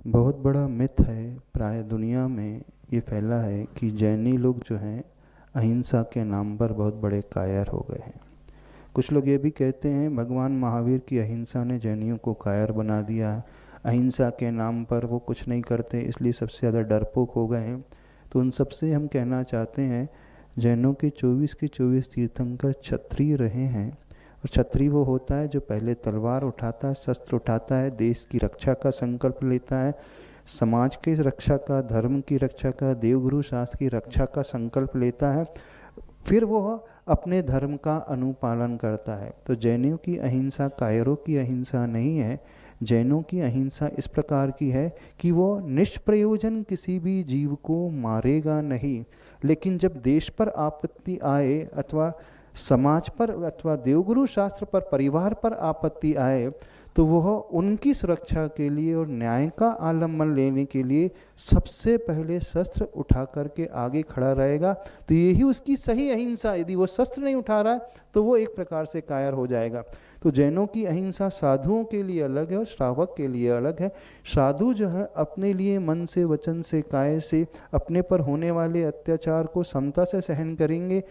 बहुत बड़ा मिथ है, प्राय दुनिया में ये फैला है कि जैनी लोग जो हैं अहिंसा के नाम पर बहुत बड़े कायर हो गए हैं। कुछ लोग ये भी कहते हैं भगवान महावीर की अहिंसा ने जैनियों को कायर बना दिया है। अहिंसा के नाम पर वो कुछ नहीं करते, इसलिए सबसे ज़्यादा डरपोक हो गए हैं। तो उन सबसे हम कहना चाहते हैं, जैनों के 24 के 24 तीर्थंकर क्षत्रिय रहे हैं। और क्षत्रिय वो होता है जो पहले तलवार उठाता है, शस्त्र उठाता है, देश की रक्षा का संकल्प लेता है, समाज की रक्षा का, धर्म की रक्षा का, देवगुरु शास्त्र की रक्षा का संकल्प लेता है, फिर वो अपने धर्म का अनुपालन करता है। तो जैनों की अहिंसा कायरों की अहिंसा नहीं है। जैनों की अहिंसा इस प्रकार की है कि वो निष्प्रयोजन किसी भी जीव को मारेगा नहीं, लेकिन जब देश पर आपत्ति आए अथवा समाज पर अथवा देवगुरु शास्त्र पर, परिवार पर आपत्ति आए, तो वह उनकी सुरक्षा के लिए और न्याय का आलम्बन लेने के लिए सबसे पहले शस्त्र उठा करके आगे खड़ा रहेगा। तो यही उसकी सही अहिंसा। यदि वो शस्त्र नहीं उठा रहा है तो वो एक प्रकार से कायर हो जाएगा। तो जैनों की अहिंसा साधुओं के लिए अलग है और श्रावक के लिए अलग है। साधु जो है अपने लिए मन से, वचन से, काया से अपने पर होने वाले अत्याचार को समता से सहन करेंगे,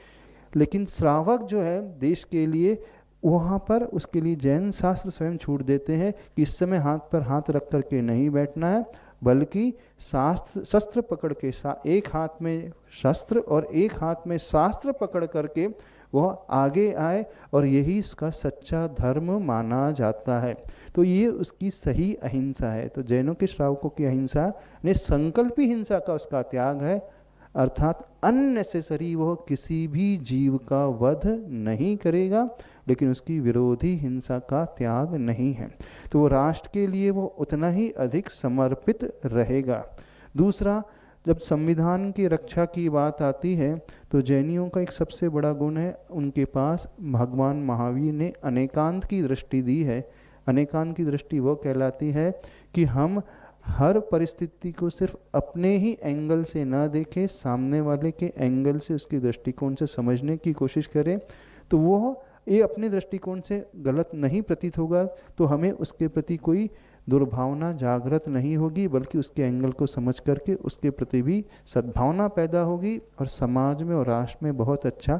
लेकिन श्रावक जो है देश के लिए, वहाँ पर उसके लिए जैन शास्त्र स्वयं छूट देते हैं कि इस समय हाथ पर हाथ रख करके नहीं बैठना है, बल्कि शास्त्र शस्त्र पकड़ के, एक हाथ में शस्त्र और एक हाथ में शास्त्र पकड़ करके वह आगे आए, और यही इसका सच्चा धर्म माना जाता है। तो ये उसकी सही अहिंसा है। तो जैनों के श्रावकों की अहिंसा ने संकल्पी हिंसा का उसका त्याग है, अर्थात अननेसेसरी वह किसी भी जीव का वध नहीं करेगा, लेकिन उसकी विरोधी हिंसा का त्याग नहीं है। तो वो राष्ट्र के लिए वो उतना ही अधिक समर्पित रहेगा। दूसरा, जब संविधान की रक्षा की बात आती है तो जैनियों का एक सबसे बड़ा गुण है, उनके पास भगवान महावीर ने अनेकांत की दृष्टि दी है। अनेकांत की दृष्टि वो कहलाती है कि हम हर परिस्थिति को सिर्फ अपने ही एंगल से ना देखें, सामने वाले के एंगल से, उसकी दृष्टिकोण से समझने की कोशिश करें। तो वो ये अपने दृष्टिकोण से गलत नहीं प्रतीत होगा तो हमें उसके प्रति कोई दुर्भावना जागृत नहीं होगी, बल्कि उसके एंगल को समझ करके उसके प्रति भी सद्भावना पैदा होगी और समाज में और राष्ट्र में बहुत अच्छा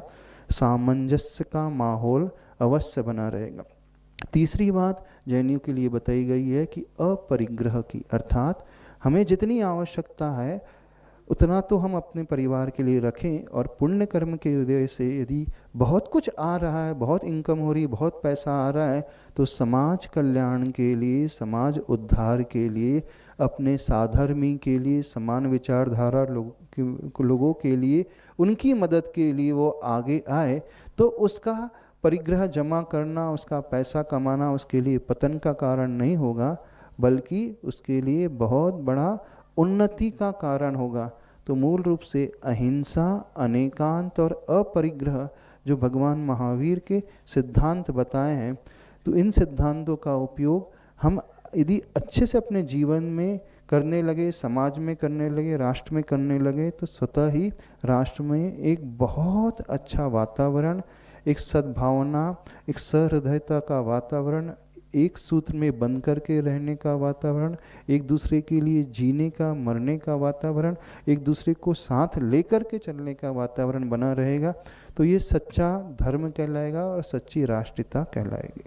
सामंजस्य का माहौल अवश्य बना रहेगा। तीसरी बात जैनियों के लिए बताई गई है कि अपरिग्रह की, अर्थात हमें जितनी आवश्यकता है उतना तो हम अपने परिवार के लिए रखें, और पुण्य कर्म के उदय से यदि बहुत कुछ आ रहा है, बहुत इनकम हो रही है, बहुत पैसा आ रहा है, तो समाज कल्याण के लिए, समाज उद्धार के लिए, अपने साधर्मी के लिए, समान विचारधारा लोगों के लिए, उनकी मदद के लिए वो आगे आए। तो उसका परिग्रह जमा करना, उसका पैसा कमाना उसके लिए पतन का कारण नहीं होगा, बल्कि उसके लिए बहुत बड़ा उन्नति का कारण होगा। तो मूल रूप से अहिंसा, अनेकांत और अपरिग्रह जो भगवान महावीर के सिद्धांत बताए हैं, तो इन सिद्धांतों का उपयोग हम यदि अच्छे से अपने जीवन में करने लगे, समाज में करने लगे, राष्ट्र में करने लगे, तो स्वतः ही राष्ट्र में एक बहुत अच्छा वातावरण, एक सद्भावना, एक सहृदयता का वातावरण, एक सूत्र में बंध करके रहने का वातावरण, एक दूसरे के लिए जीने का, मरने का वातावरण, एक दूसरे को साथ लेकर के चलने का वातावरण बना रहेगा। तो ये सच्चा धर्म कहलाएगा और सच्ची राष्ट्रीयता कहलाएगी।